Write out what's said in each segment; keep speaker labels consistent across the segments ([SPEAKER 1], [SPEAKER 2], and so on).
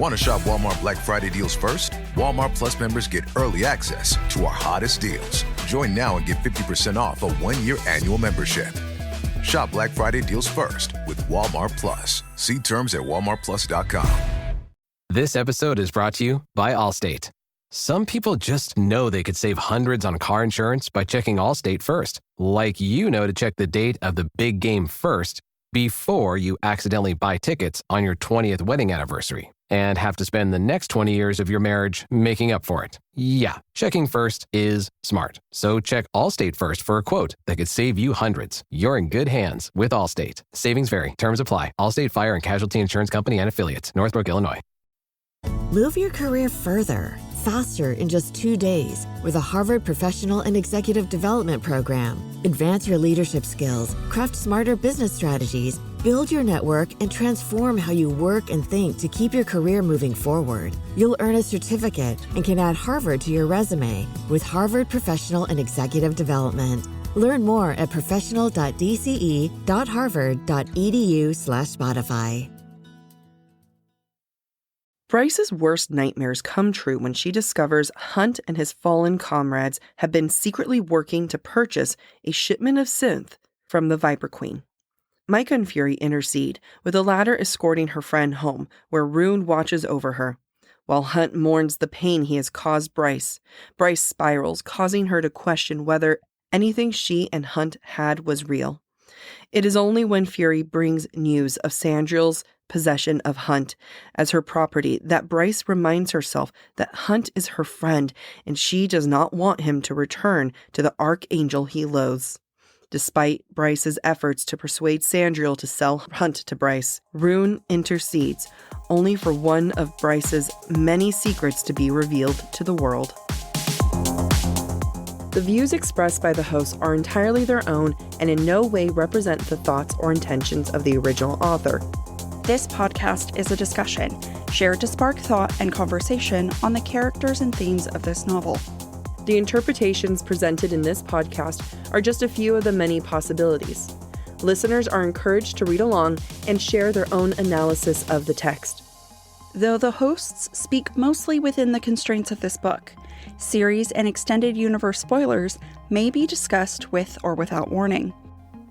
[SPEAKER 1] Want to shop Walmart Black Friday deals first? Walmart Plus members get early access to our hottest deals. Join now and get 50% off a 1-year annual membership. Shop Black Friday deals first with Walmart Plus. See terms at walmartplus.com.
[SPEAKER 2] This episode is brought to you by Allstate. Some people just know they could save hundreds on car insurance by checking Allstate first. Like to check the date of the big game first before you accidentally buy tickets on your 20th wedding anniversary and have to spend the next 20 years of your marriage making up for it. Yeah, checking first is smart. So check Allstate first for a quote that could save you hundreds. You're in good hands with Allstate. Savings vary. Terms apply. Allstate Fire and Casualty Insurance Company and Affiliates. Northbrook, Illinois.
[SPEAKER 3] Move your career further, faster in just 2 days with a Harvard Professional and Executive Development Program. Advance your leadership skills, craft smarter business strategies, build your network, and transform how you work and think to keep your career moving forward. You'll earn a certificate and can add Harvard to your resume with Harvard Professional and Executive Development. Learn more at professional.dce.harvard.edu/Spotify.
[SPEAKER 4] Bryce's worst nightmares come true when she discovers Hunt and his fallen comrades have been secretly working to purchase a shipment of synth from the Viper Queen. Micah and Fury intercede, with the latter escorting her friend home, where Ruhn watches over her. While Hunt mourns the pain he has caused Bryce, Bryce spirals, causing her to question whether anything she and Hunt had was real. It is only when Fury brings news of Sandriel's possession of Hunt as her property that Bryce reminds herself that Hunt is her friend and she does not want him to return to the archangel he loathes. Despite Bryce's efforts to persuade Sandriel to sell Hunt to Bryce, Ruhn intercedes, only for one of Bryce's many secrets to be revealed to the world. The views expressed by the hosts are entirely their own and in no way represent the thoughts or intentions of the original author.
[SPEAKER 5] This podcast is a discussion shared to spark thought and conversation on the characters and themes of this novel.
[SPEAKER 4] The interpretations presented in this podcast are just a few of the many possibilities. Listeners are encouraged to read along and share their own analysis of the text.
[SPEAKER 5] Though the hosts speak mostly within the constraints of this book, series and extended universe spoilers may be discussed with or without warning.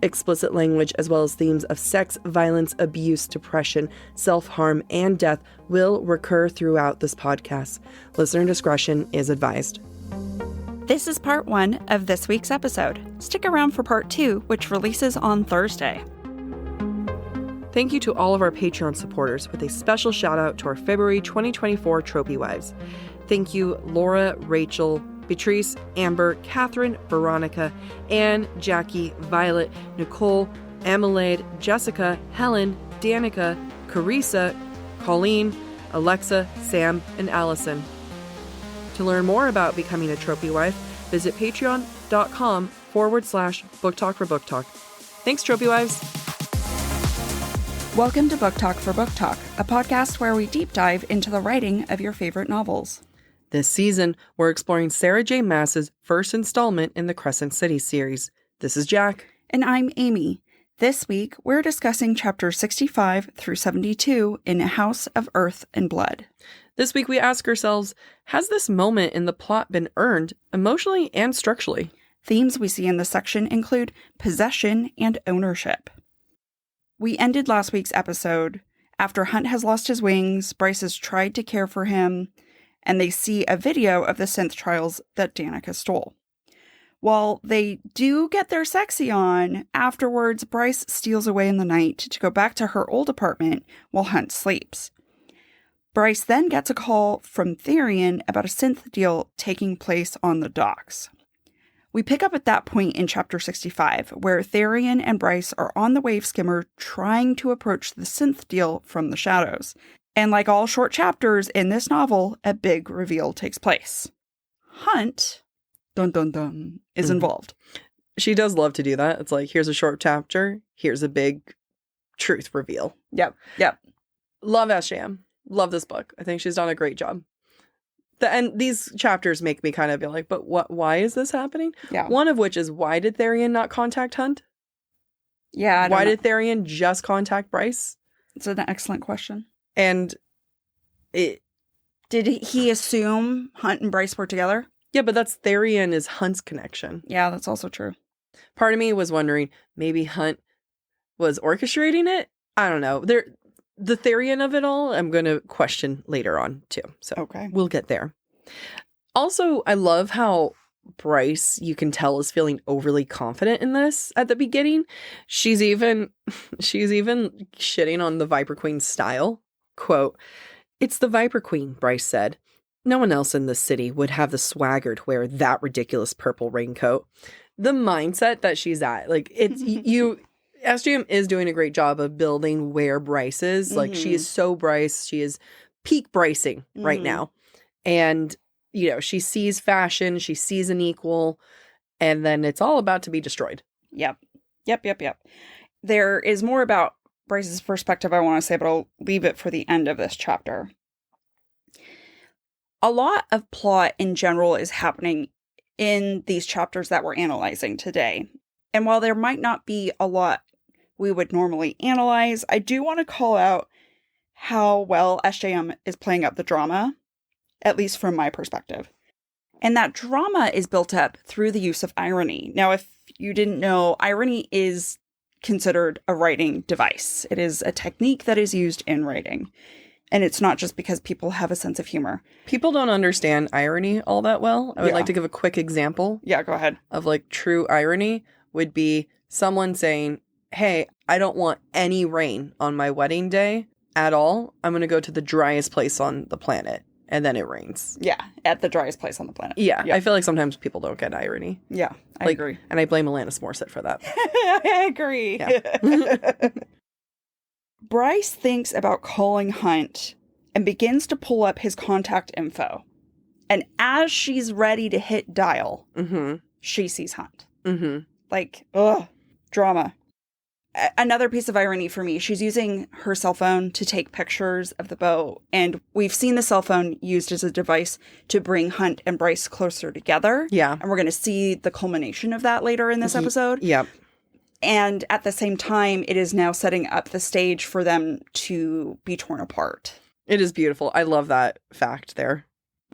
[SPEAKER 4] Explicit language as well as themes of sex, violence, abuse, depression, self-harm, and death will recur throughout this podcast. Listener discretion is advised.
[SPEAKER 5] This is part 1 of this week's episode. Stick around for part 2, which releases on Thursday.
[SPEAKER 4] Thank you to all of our Patreon supporters, with a special shout out to our February 2024 Trophy Wives. Thank you, Laura, Rachel, Beatrice, Amber, Catherine, Veronica, Anne, Jackie, Violet, Nicole, Amelade, Jessica, Helen, Danica, Carissa, Colleen, Alexa, Sam, and Allison. To learn more about becoming a Trophy Wife, visit patreon.com/Book Talk for Book Talk. Thanks, Trophy Wives.
[SPEAKER 5] Welcome to Book Talk for Book Talk, a podcast where we deep dive into the writing of your favorite novels.
[SPEAKER 4] This season, we're exploring Sara J Maas's first installment in the Crescent City series. This is Jac.
[SPEAKER 5] And I'm Amy. This week, we're discussing chapters 65 through 72 in House of Earth and Blood.
[SPEAKER 4] This week, we ask ourselves, has this moment in the plot been earned emotionally and structurally?
[SPEAKER 5] Themes we see in this section include possession and ownership. We ended last week's episode after Hunt has lost his wings, Bryce has tried to care for him, and they see a video of the synth trials that Danica stole. While they do get their sexy on, afterwards Bryce steals away in the night to go back to her old apartment while Hunt sleeps. Bryce then gets a call from Therian about a synth deal taking place on the docks. We pick up at that point in chapter 65, where Therian and Bryce are on the wave skimmer trying to approach the synth deal from the shadows. And like all short chapters in this novel, a big reveal takes place. Hunt, dun dun dun, is involved.
[SPEAKER 4] She does love to do that. It's like, here's a short chapter, here's a big truth reveal.
[SPEAKER 5] Yep.
[SPEAKER 4] Love SJM. Love this book. I think she's done a great job. And these chapters make me kind of be like, but why is this happening?
[SPEAKER 5] Yeah.
[SPEAKER 4] One of which is, why did Therian not contact Hunt?
[SPEAKER 5] Yeah.
[SPEAKER 4] Why did Therian just contact Bryce?
[SPEAKER 5] It's an excellent question.
[SPEAKER 4] And
[SPEAKER 5] Did he assume Hunt and Bryce were together?
[SPEAKER 4] Yeah, but that's Therian is Hunt's connection.
[SPEAKER 5] Yeah, that's also true.
[SPEAKER 4] Part of me was wondering, maybe Hunt was orchestrating it? I don't know. The Therian of it all, I'm going to question later on, too. So
[SPEAKER 5] Okay.
[SPEAKER 4] We'll get there. Also, I love how Bryce, you can tell, is feeling overly confident in this at the beginning. She's even shitting on the Viper Queen's style. Quote, "It's the Viper Queen," Bryce said. "No one else in the city would have the swagger to wear that ridiculous purple raincoat." The mindset that she's at, like, it's SJM is doing a great job of building where Bryce is. Like, she is so Bryce. She is peak Brycing right now. And, she sees fashion, she sees an equal, and then it's all about to be destroyed.
[SPEAKER 5] Yep. There is more about Bryce's perspective I want to say, but I'll leave it for the end of this chapter. A lot of plot in general is happening in these chapters that we're analyzing today. And while there might not be a lot we would normally analyze, I do want to call out how well SJM is playing up the drama, at least from my perspective. And that drama is built up through the use of irony. Now, if you didn't know, irony is considered a writing device. It is a technique that is used in writing. And it's not just because people have a sense of humor.
[SPEAKER 4] People don't understand irony all that well. I would like to give a quick example.
[SPEAKER 5] Yeah, go ahead.
[SPEAKER 4] Of true irony would be someone saying, "Hey, I don't want any rain on my wedding day at all. I'm going to go to the driest place on the planet." And then it rains.
[SPEAKER 5] Yeah, at the driest place on the planet.
[SPEAKER 4] Yeah, I feel like sometimes people don't get irony.
[SPEAKER 5] Yeah, I agree.
[SPEAKER 4] And I blame Alanis Morissette for that.
[SPEAKER 5] I agree. Yeah. Bryce thinks about calling Hunt and begins to pull up his contact info. And as she's ready to hit dial, she sees Hunt. Drama. Another piece of irony for me, she's using her cell phone to take pictures of the boat. And we've seen the cell phone used as a device to bring Hunt and Bryce closer together.
[SPEAKER 4] Yeah.
[SPEAKER 5] And we're going to see the culmination of that later in this episode.
[SPEAKER 4] Yep.
[SPEAKER 5] And at the same time, it is now setting up the stage for them to be torn apart.
[SPEAKER 4] It is beautiful. I love that fact there.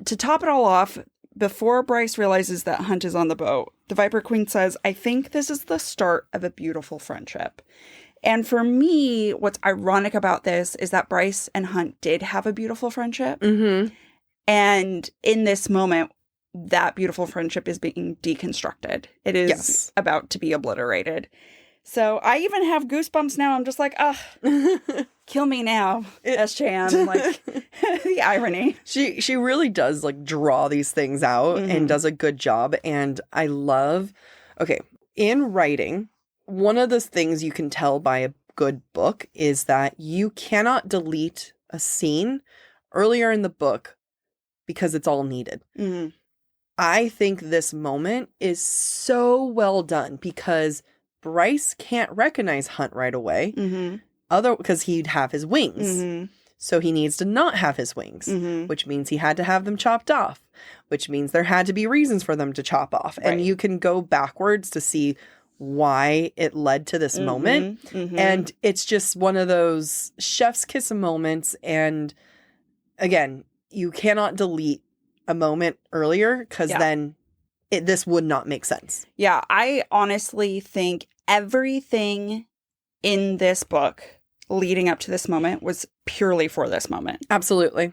[SPEAKER 5] To top it all off, before Bryce realizes that Hunt is on the boat, the Viper Queen says, "I think this is the start of a beautiful friendship." And for me, what's ironic about this is that Bryce and Hunt did have a beautiful friendship. And in this moment, that beautiful friendship is being deconstructed. It is about to be obliterated. So I even have goosebumps now. I'm just like, kill me now, SJM. The irony.
[SPEAKER 4] She really does draw these things out and does a good job. And I love, in writing, one of the things you can tell by a good book is that you cannot delete a scene earlier in the book because it's all needed. I think this moment is so well done because Bryce can't recognize Hunt right away, because he'd have his wings. So he needs to not have his wings, which means he had to have them chopped off, which means there had to be reasons for them to chop off. Right. And you can go backwards to see why it led to this moment. And it's just one of those chef's kiss moments. And again, you cannot delete a moment earlier because then this would not make sense.
[SPEAKER 5] Yeah, I honestly think everything in this book leading up to this moment was purely for this moment.
[SPEAKER 4] Absolutely.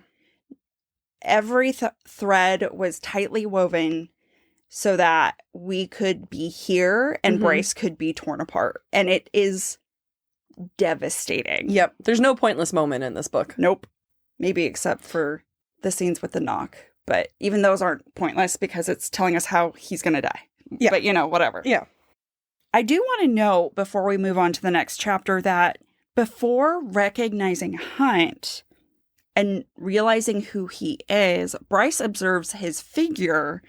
[SPEAKER 5] Every thread was tightly woven so that we could be here and Bryce could be torn apart. And it is devastating.
[SPEAKER 4] Yep. There's no pointless moment in this book.
[SPEAKER 5] Nope. Maybe except for the scenes with the knock. But even those aren't pointless because it's telling us how he's going to die.
[SPEAKER 4] Yeah.
[SPEAKER 5] But, whatever.
[SPEAKER 4] Yeah.
[SPEAKER 5] I do want to note before we move on to the next chapter that before recognizing Hunt and realizing who he is, Bryce observes his figure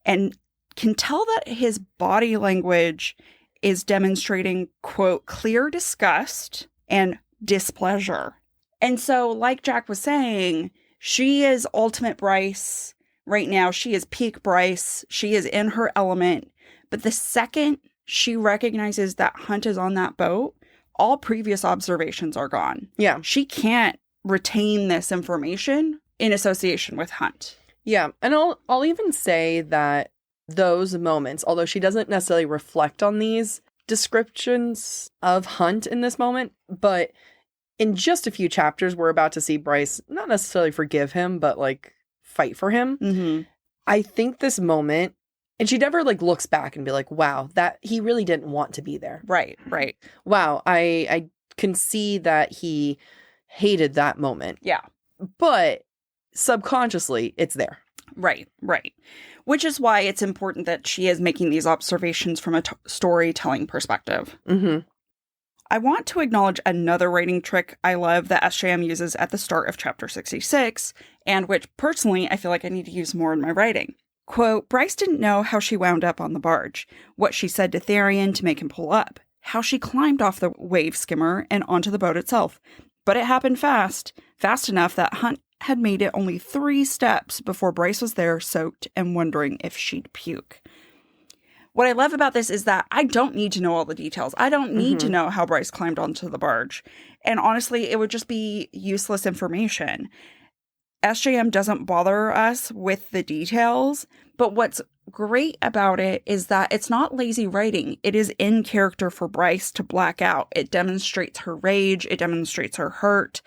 [SPEAKER 5] and can tell that his body language is demonstrating, quote, clear disgust and displeasure. And so, like Jac was saying, she is ultimate Bryce right now. She is peak Bryce. She is in her element. But the second she recognizes that Hunt is on that boat, all previous observations are gone.
[SPEAKER 4] Yeah.
[SPEAKER 5] She can't retain this information in association with Hunt.
[SPEAKER 4] Yeah, and I'll even say that those moments, although she doesn't necessarily reflect on these descriptions of Hunt in this moment, but in just a few chapters, we're about to see Bryce not necessarily forgive him, but like fight for him.
[SPEAKER 5] Mm-hmm.
[SPEAKER 4] I think this moment, and she never like looks back and be like, wow, that he really didn't want to be there.
[SPEAKER 5] Right.
[SPEAKER 4] Wow, I can see that he hated that moment.
[SPEAKER 5] Yeah.
[SPEAKER 4] But subconsciously, it's there.
[SPEAKER 5] Right. Which is why it's important that she is making these observations from a storytelling perspective.
[SPEAKER 4] Mm-hmm.
[SPEAKER 5] I want to acknowledge another writing trick I love that SJM uses at the start of chapter 66, and which personally I feel like I need to use more in my writing. Quote, Bryce didn't know how she wound up on the barge, what she said to Therian to make him pull up, how she climbed off the wave skimmer and onto the boat itself. But it happened fast enough that Hunt had made it only 3 steps before Bryce was there, soaked and wondering if she'd puke. What I love about this is that I don't need to know all the details. I don't need to know how Bryce climbed onto the barge. And honestly, it would just be useless information. SJM doesn't bother us with the details, but what's great about it is that it's not lazy writing. It is in character for Bryce to black out. It demonstrates her rage. It demonstrates her hurt.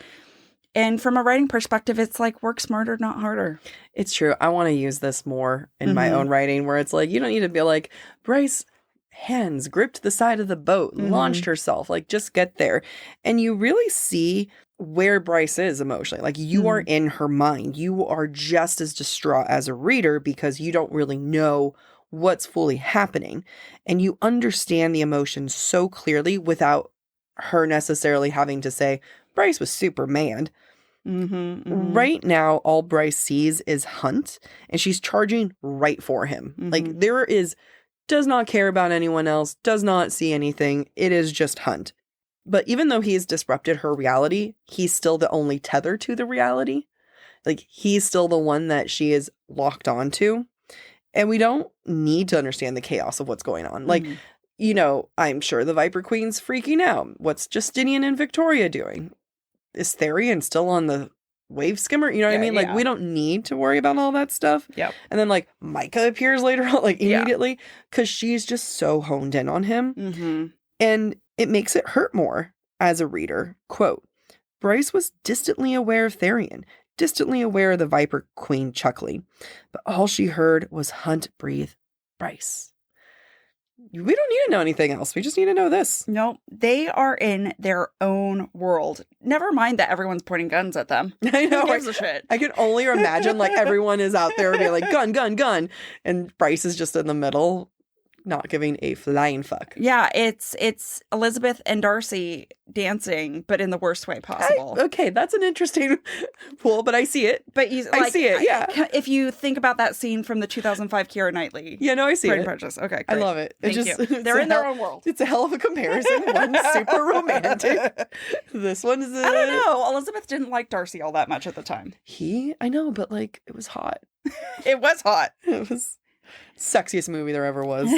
[SPEAKER 5] And from a writing perspective, it's like work smarter, not harder.
[SPEAKER 4] It's true. I want to use this more in my own writing where it's like, you don't need to be like, Bryce hands gripped the side of the boat, launched herself, like just get there. And you really see where Bryce is emotionally. Like you are in her mind. You are just as distraught as a reader because you don't really know what's fully happening. And you understand the emotions so clearly without her necessarily having to say, Bryce was super mad. Right now, all Bryce sees is Hunt, and she's charging right for him. Like, does not care about anyone else, does not see anything. It is just Hunt. But even though he's disrupted her reality, he's still the only tether to the reality. Like, he's still the one that she is locked onto. And we don't need to understand the chaos of what's going on. Like, you know, I'm sure the Viper Queen's freaking out. What's Justinian and Victoria doing? Is Therian still on the wave skimmer? You know what I mean? Like, we don't need to worry about all that stuff.
[SPEAKER 5] Yep.
[SPEAKER 4] And then, like, Micah appears later on, like, immediately, because she's just so honed in on him. And it makes it hurt more as a reader. Quote, Bryce was distantly aware of Therian, distantly aware of the Viper Queen chuckling, but all she heard was Hunt breathe, Bryce. We don't need to know anything else. We just need to know this.
[SPEAKER 5] No, they are in their own world. Never mind that everyone's pointing guns at them.
[SPEAKER 4] I know.
[SPEAKER 5] Who gives a shit?
[SPEAKER 4] I can only imagine like everyone is out there being like, gun, gun, gun. And Bryce is just in the middle, not giving a flying fuck.
[SPEAKER 5] Yeah, it's Elizabeth and Darcy dancing, but in the worst way possible.
[SPEAKER 4] Okay, that's an interesting pool, but I see it.
[SPEAKER 5] But
[SPEAKER 4] I see it, yeah.
[SPEAKER 5] If you think about that scene from the 2005 Keira Knightley.
[SPEAKER 4] Yeah, no, I see
[SPEAKER 5] Pride
[SPEAKER 4] it.
[SPEAKER 5] and Prejudice. Okay, great.
[SPEAKER 4] I love it.
[SPEAKER 5] Thank you. They're in their own world.
[SPEAKER 4] It's a hell of a comparison. One's super romantic. This one's...
[SPEAKER 5] I don't know. Elizabeth didn't like Darcy all that much at the time.
[SPEAKER 4] I know, but like, it was hot.
[SPEAKER 5] It was hot.
[SPEAKER 4] It was sexiest movie there ever was.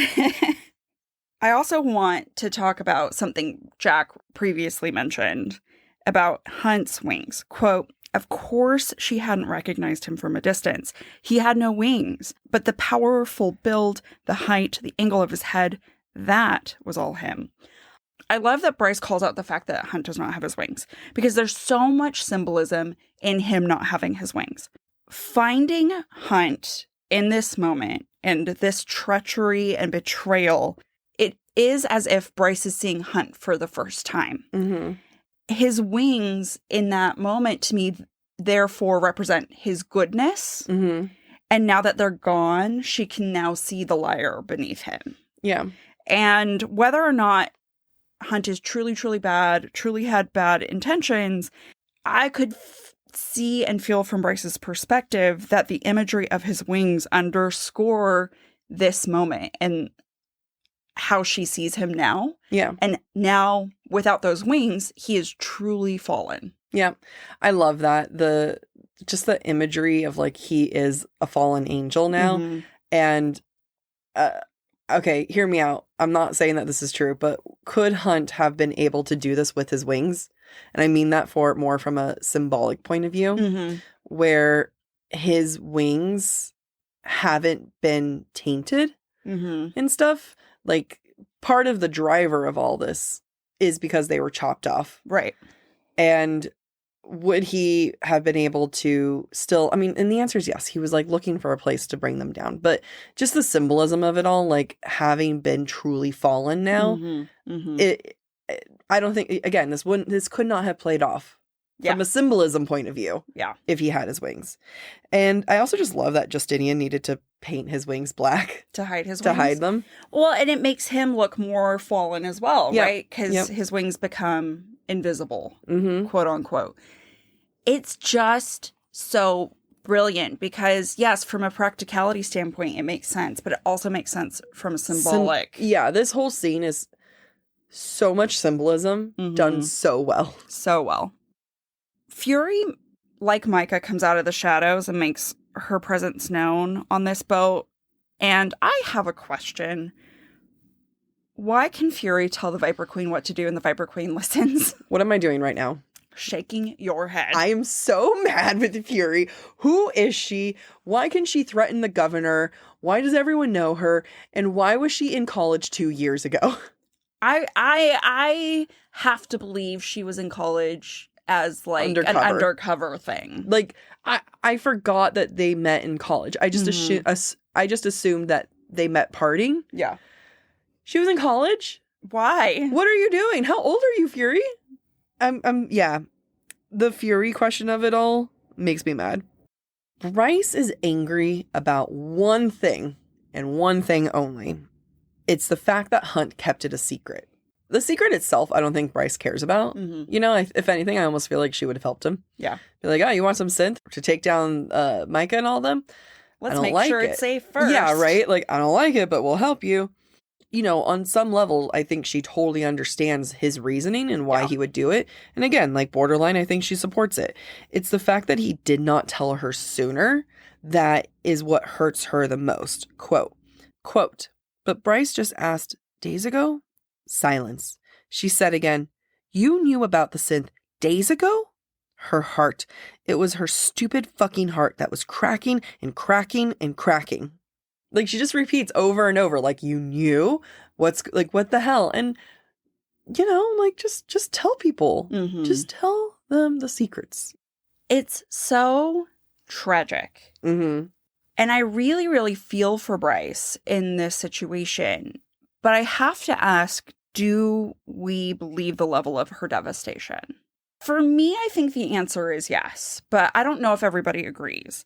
[SPEAKER 5] I also want to talk about something Jack previously mentioned about Hunt's wings. Quote, of course she hadn't recognized him from a distance. He had no wings, but the powerful build, the height, the angle of his head, that was all him. I love that Bryce calls out the fact that Hunt does not have his wings, because there's so much symbolism in him not having his wings. Finding Hunt in this moment and this treachery and betrayal, it is as if Bryce is seeing Hunt for the first time. His wings in that moment, to me, therefore represent his goodness. And now that they're gone, she can now see the liar beneath him.
[SPEAKER 4] Yeah.
[SPEAKER 5] And whether or not Hunt is truly, truly bad, truly had bad intentions, I could see and feel from Bryce's perspective that the imagery of his wings underscore this moment and how she sees him now.
[SPEAKER 4] Yeah.
[SPEAKER 5] And now, without those wings, he is truly fallen.
[SPEAKER 4] Yeah. I love that. Just the imagery of like, he is a fallen angel now. And, okay, hear me out. I'm not saying that this is true, but could Hunt have been able to do this with his wings? And I mean that more from a symbolic point of view, where his wings haven't been tainted and stuff. Like, part of the driver of all this is because they were chopped off.
[SPEAKER 5] Right.
[SPEAKER 4] And would he have been able to still, I mean, and the answer is yes. He was like looking for a place to bring them down. But just the symbolism of it all, like having been truly fallen now, I don't think, again, this could not have played off from a symbolism point of view if he had his wings. And I also just love that Justinian needed to paint his wings black.
[SPEAKER 5] To hide his wings?
[SPEAKER 4] To hide them.
[SPEAKER 5] Well, and it makes him look more fallen as well, right? Because his wings become invisible, quote unquote. It's just so brilliant because, yes, from a practicality standpoint, it makes sense, but it also makes sense from a symbolic.
[SPEAKER 4] This whole scene is so much symbolism done so well.
[SPEAKER 5] So well. Fury, like Micah, comes out of the shadows and makes her presence known on this boat. And I have a question. Why can Fury tell the Viper Queen what to do and the Viper Queen listens?
[SPEAKER 4] What am I doing right now?
[SPEAKER 5] Shaking your head.
[SPEAKER 4] I am so mad with Fury. Who is she? Why can she threaten the governor? Why does everyone know her? And why was she in college 2 years ago?
[SPEAKER 5] I have to believe she was in college as like an undercover thing.
[SPEAKER 4] Like I forgot that they met in college. I just assumed that they met partying.
[SPEAKER 5] Yeah.
[SPEAKER 4] She was in college?
[SPEAKER 5] Why?
[SPEAKER 4] What are you doing? How old are you, Fury? Yeah. The Fury question of it all makes me mad. Bryce is angry about one thing and one thing only. It's the fact that Hunt kept it a secret. The secret itself, I don't think Bryce cares about. You know, if anything, I almost feel like she would have helped him.
[SPEAKER 5] Yeah.
[SPEAKER 4] Be like, oh, you want some synth to take down Micah and all them?
[SPEAKER 5] Let's make sure it's safe first.
[SPEAKER 4] Yeah, right? Like, I don't like it, but we'll help you. You know, on some level, I think she totally understands his reasoning and why he would do it. And again, like borderline, I think she supports it. It's the fact that he did not tell her sooner that is what hurts her the most. Quote, but Bryce just asked days ago? Silence. She said again, you knew about the synth days ago? Her heart. It was her stupid fucking heart that was cracking and cracking and cracking. Like, she just repeats over and over, like, you knew? What the hell? And, you know, like, just tell people. Just tell them the secrets.
[SPEAKER 5] It's so tragic. And I really, really feel for Bryce in this situation. But I have to ask, do we believe the level of her devastation? For me, I think the answer is yes. But I don't know if everybody agrees.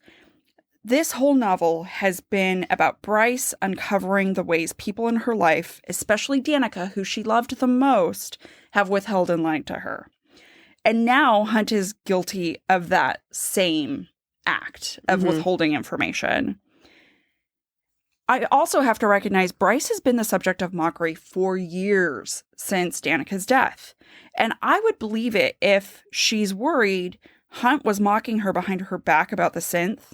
[SPEAKER 5] This whole novel has been about Bryce uncovering the ways people in her life, especially Danica, who she loved the most, have withheld and lied to her. And now Hunt is guilty of that same act of withholding information. I also have to recognize Bryce has been the subject of mockery for years since Danica's death. And I would believe it if she's worried Hunt was mocking her behind her back about the synth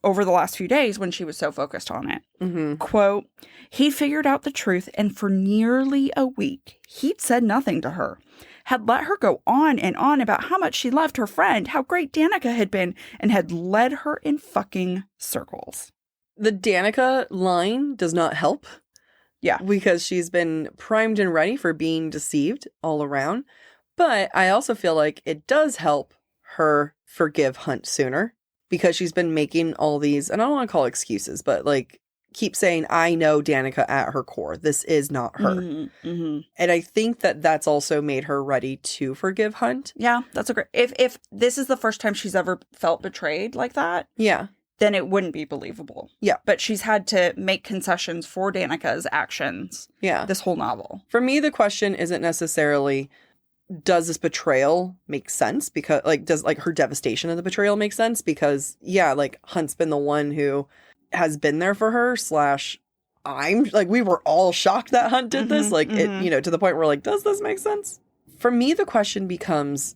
[SPEAKER 5] over the last few days when she was so focused on it. Quote, he figured out the truth and for nearly a week, he'd said nothing to her, had let her go on and on about how much she loved her friend, how great Danica had been, and had led her in fucking circles.
[SPEAKER 4] The Danica line does not help.
[SPEAKER 5] Yeah.
[SPEAKER 4] Because she's been primed and ready for being deceived all around. But I also feel like it does help her forgive Hunt sooner. Because she's been making all these, and I don't want to call excuses, but like keep saying, I know Danica at her core. This is not her. And I think that that's also made her ready to forgive Hunt.
[SPEAKER 5] Yeah, that's a great, if this is the first time she's ever felt betrayed like that.
[SPEAKER 4] Yeah.
[SPEAKER 5] Then it wouldn't be believable.
[SPEAKER 4] Yeah.
[SPEAKER 5] But she's had to make concessions for Danica's actions.
[SPEAKER 4] Yeah.
[SPEAKER 5] This whole novel.
[SPEAKER 4] For me, the question isn't necessarily, does this betrayal make sense? Because does her devastation of the betrayal make sense? Because Hunt's been the one who has been there for her / we were all shocked that Hunt did this. It, to the point where does this make sense? For me, the question becomes,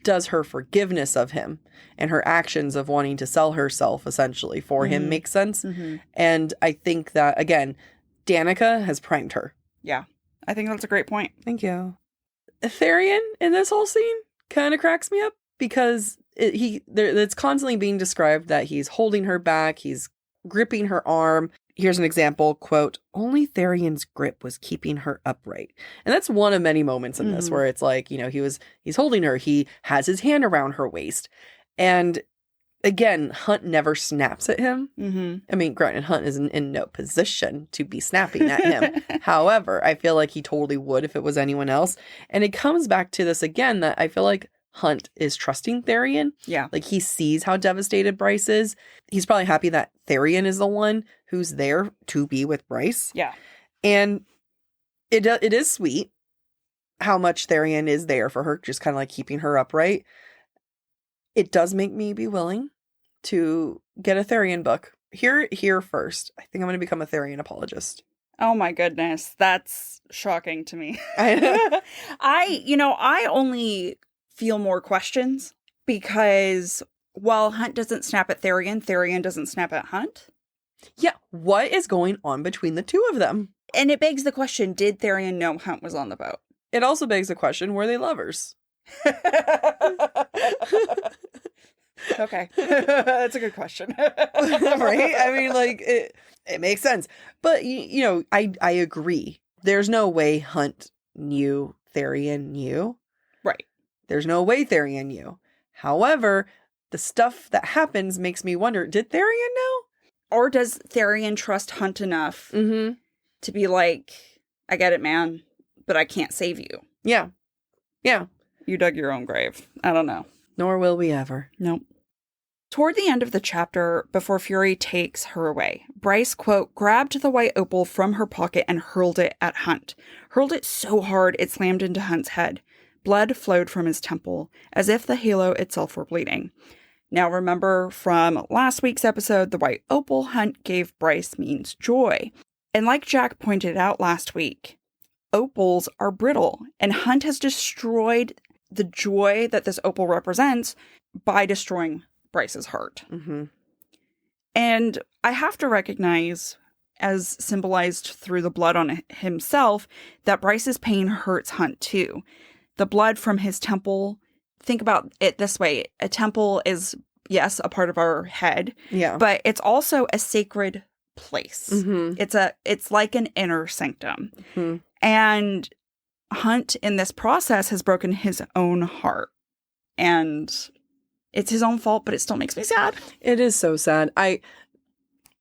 [SPEAKER 4] does her forgiveness of him and her actions of wanting to sell herself essentially for him make sense? And I think that, again, Danica has primed her.
[SPEAKER 5] Yeah. I think that's a great point.
[SPEAKER 4] Thank you. Therian in this whole scene, kind of cracks me up because it's constantly being described that he's holding her back, he's gripping her arm. Here's an example, quote, only Therion's grip was keeping her upright. And that's one of many moments in this where it's like, he's holding her, he has his hand around her waist. And again, Hunt never snaps at him. Mm-hmm. I mean, granted, Hunt is in no position to be snapping at him. However, I feel like he totally would if it was anyone else. And it comes back to this again, that I feel like Hunt is trusting Therion. Yeah. Like, he sees how devastated Bryce is. He's probably happy that Therion is the one who's there to be with Bryce. Yeah. And it is sweet how much Therion is there for her, just kind of like keeping her upright. It does make me be willing to get a Therion book. Here first. I think I'm going to become a Therion apologist.
[SPEAKER 5] Oh my goodness. That's shocking to me. I only feel more questions because while Hunt doesn't snap at Therion, Therion doesn't snap at Hunt.
[SPEAKER 4] Yeah. What is going on between the two of them?
[SPEAKER 5] And it begs the question, did Therion know Hunt was on the boat?
[SPEAKER 4] It also begs the question, were they lovers?
[SPEAKER 5] Okay. That's a good question.
[SPEAKER 4] Right? I mean, like, it makes sense. But, I agree. There's no way Hunt knew Therion knew. Right. There's no way Therion knew. However, the stuff that happens makes me wonder, did Therion know?
[SPEAKER 5] Or does Therion trust Hunt enough to be like, I get it, man, but I can't save you.
[SPEAKER 4] Yeah. Yeah.
[SPEAKER 5] You dug your own grave. I don't know.
[SPEAKER 4] Nor will we ever.
[SPEAKER 5] Nope. Toward the end of the chapter, before Fury takes her away, Bryce, quote, grabbed the white opal from her pocket and hurled it at Hunt. Hurled it so hard it slammed into Hunt's head. Blood flowed from his temple, as if the halo itself were bleeding. Now remember from last week's episode, the white opal Hunt gave Bryce means joy. And like Jack pointed out last week, opals are brittle, and Hunt has destroyed the joy that this opal represents by destroying Bryce's heart. Mm-hmm. And I have to recognize, as symbolized through the blood on himself, that Bryce's pain hurts Hunt too. The blood from his temple, think about it this way. A temple is, yes, a part of our head. Yeah. But it's also a sacred place. Mm-hmm. It's like an inner sanctum. Mm-hmm. And Hunt, in this process, has broken his own heart. And it's his own fault, but it still makes me sad.
[SPEAKER 4] It is so sad.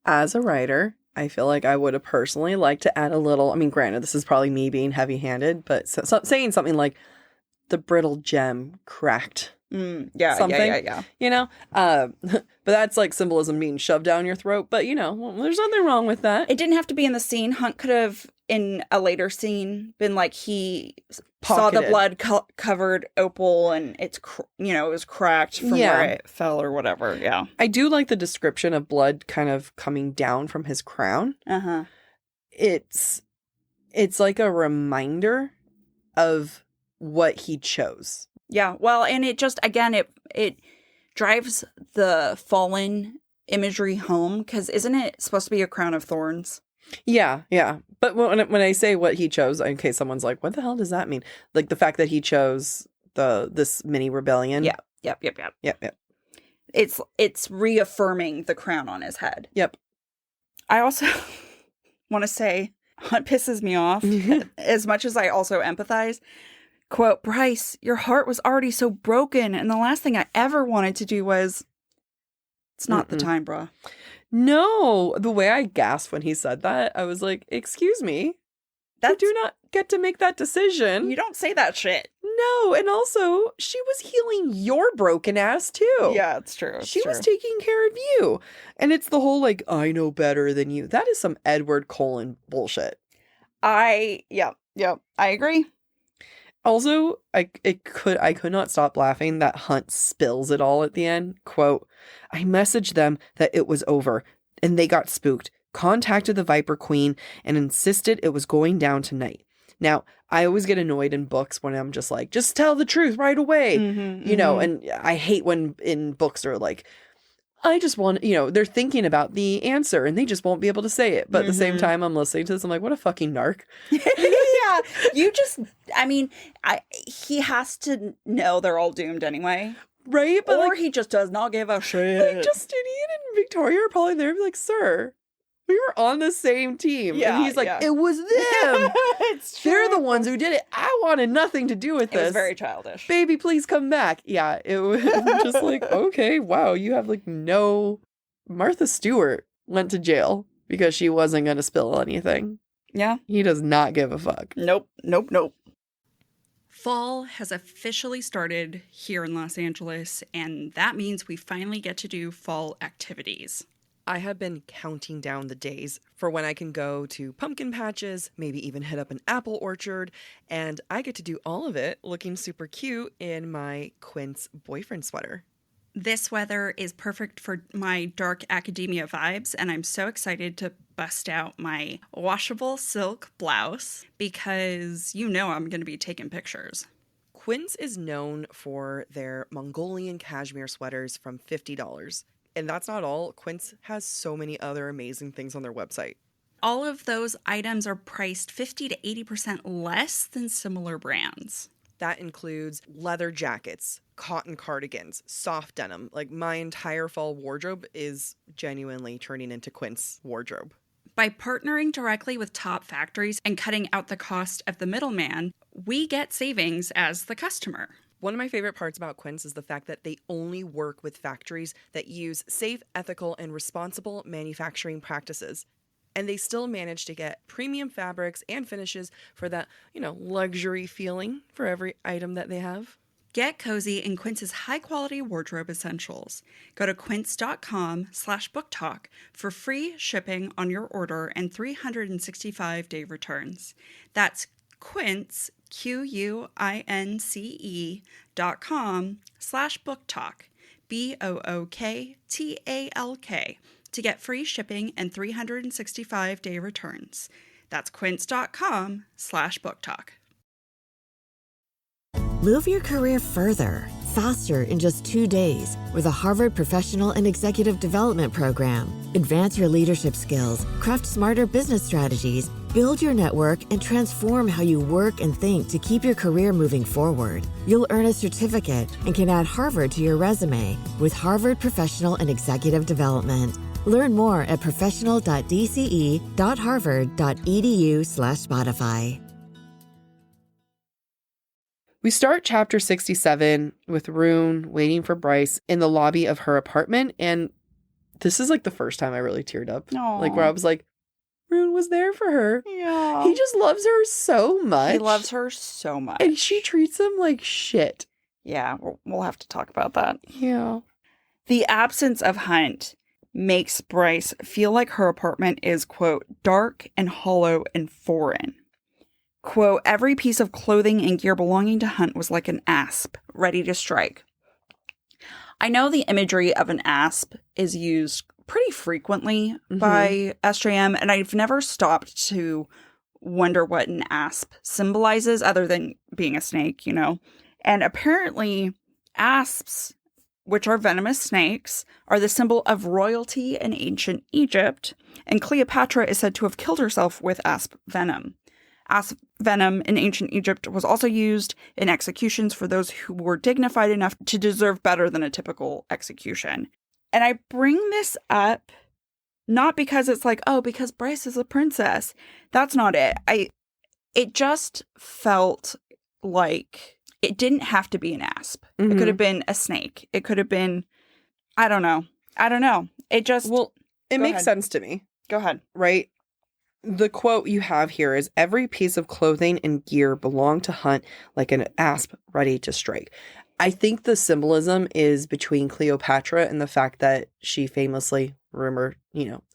[SPEAKER 4] As a writer, I feel like I would have personally liked to add a little, I mean, granted, this is probably me being heavy-handed, but saying something like, the brittle gem cracked.
[SPEAKER 5] Yeah.
[SPEAKER 4] But that's like symbolism being shoved down your throat. But, there's nothing wrong with that.
[SPEAKER 5] It didn't have to be in the scene. Hunt could have, in a later scene, been like he saw the blood covered opal and it's, it was cracked from where it fell or whatever. Yeah.
[SPEAKER 4] I do like the description of blood kind of coming down from his crown. Uh-huh. It's like a reminder of what he chose.
[SPEAKER 5] Yeah, well, and it just, again, it drives the fallen imagery home, because isn't it supposed to be a crown of thorns?
[SPEAKER 4] Yeah. But when I say what he chose, in case someone's like, what the hell does that mean? Like the fact that he chose this mini rebellion.
[SPEAKER 5] Yeah. Yep. It's reaffirming the crown on his head.
[SPEAKER 4] Yep.
[SPEAKER 5] I also want to say, Hunt pisses me off as much as I also empathize. Quote, Bryce, your heart was already so broken, and the last thing I ever wanted to do was, it's not the time, bruh.
[SPEAKER 4] No, the way I gasped when he said that, I was like, excuse me, you do not get to make that decision.
[SPEAKER 5] You don't say that shit.
[SPEAKER 4] No, and also, she was healing your broken ass, too.
[SPEAKER 5] Yeah, it's true.
[SPEAKER 4] She was taking care of you. And it's the whole, like, I know better than you. That is some Edward Cullen bullshit.
[SPEAKER 5] I agree.
[SPEAKER 4] Also, I could not stop laughing that Hunt spills it all at the end. Quote, I messaged them that it was over, and they got spooked, contacted the Viper Queen, and insisted it was going down tonight. Now, I always get annoyed in books when I'm just like, just tell the truth right away. And I hate when in books are like, I just want, they're thinking about the answer and they just won't be able to say it. But at the same time, I'm listening to this. I'm like, what a fucking narc.
[SPEAKER 5] Yeah. He has to know they're all doomed anyway.
[SPEAKER 4] Right? But
[SPEAKER 5] or he just does not give a shit.
[SPEAKER 4] Like, Justinian and Victoria are probably there and be like, sir, we were on the same team.
[SPEAKER 5] Yeah,
[SPEAKER 4] and he's like, it was them.
[SPEAKER 5] It's true.
[SPEAKER 4] They're the ones who did it. I wanted nothing to do with this.
[SPEAKER 5] It was very childish.
[SPEAKER 4] Baby, please come back. Yeah, it was just like, okay, wow, you have like no... Martha Stewart went to jail because she wasn't going to spill anything.
[SPEAKER 5] Yeah.
[SPEAKER 4] He does not give a fuck.
[SPEAKER 5] Nope. Fall has officially started here in Los Angeles, and that means we finally get to do fall activities.
[SPEAKER 4] I have been counting down the days for when I can go to pumpkin patches, maybe even hit up an apple orchard, and I get to do all of it looking super cute in my Quince boyfriend sweater.
[SPEAKER 5] This weather is perfect for my dark academia vibes, and I'm so excited to bust out my washable silk blouse because I'm going to be taking pictures.
[SPEAKER 4] Quince is known for their Mongolian cashmere sweaters from $50. And that's not all. Quince has so many other amazing things on their website.
[SPEAKER 5] All of those items are priced 50 to 80% less than similar brands.
[SPEAKER 4] That includes leather jackets, cotton cardigans, soft denim. Like, my entire fall wardrobe is genuinely turning into Quince wardrobe.
[SPEAKER 5] By partnering directly with top factories and cutting out the cost of the middleman, we get savings as the customer.
[SPEAKER 4] One of my favorite parts about Quince is the fact that they only work with factories that use safe, ethical, and responsible manufacturing practices. And they still manage to get premium fabrics and finishes for that, luxury feeling for every item that they have.
[SPEAKER 5] Get cozy in Quince's high-quality wardrobe essentials. Go to quince.com/booktalk for free shipping on your order and 365-day returns. That's Quince, QUINCE.com/booktalk, BOOKTALK, to get free shipping and 365-day returns. That's quince.com/booktalk.
[SPEAKER 3] Move your career further, faster in just 2 days with a Harvard Professional and Executive Development Program. Advance your leadership skills, craft smarter business strategies, build your network, and transform how you work and think to keep your career moving forward. You'll earn a certificate and can add Harvard to your resume with Harvard Professional and Executive Development. Learn more at professional.dce.harvard.edu/Spotify. We start chapter 67 with Ruhn waiting for Bryce in the lobby of her apartment. And this is like the first time I really teared up.
[SPEAKER 5] Aww.
[SPEAKER 3] Like, where I was like, Ruhn was there for her.
[SPEAKER 5] Yeah.
[SPEAKER 3] He just loves her so much.
[SPEAKER 5] He loves her so much.
[SPEAKER 3] And she treats him like shit.
[SPEAKER 5] Yeah, we'll have to talk about that.
[SPEAKER 3] Yeah.
[SPEAKER 5] The absence of Hunt makes Bryce feel like her apartment is, quote, dark and hollow and foreign. Quote, every piece of clothing and gear belonging to Hunt was like an asp, ready to strike. I know the imagery of an asp is used pretty frequently by SJM, and I've never stopped to wonder what an asp symbolizes other than being a snake, And apparently asps, which are venomous snakes, are the symbol of royalty in ancient Egypt, and Cleopatra is said to have killed herself with asp venom. Asp venom in ancient Egypt was also used in executions for those who were dignified enough to deserve better than a typical execution. And I bring this up not because it's like, oh, because Bryce is a princess. That's not it. It just felt like it didn't have to be an asp. It could have been a snake. It could have been, I don't know. It just...
[SPEAKER 4] Well, it
[SPEAKER 5] Go
[SPEAKER 4] makes
[SPEAKER 5] ahead.
[SPEAKER 4] sense to me.
[SPEAKER 5] Go ahead.
[SPEAKER 4] Right? The quote you have here is, every piece of clothing and gear belonged to Hunt like an asp ready to strike. I think the symbolism is between Cleopatra and the fact that she famously,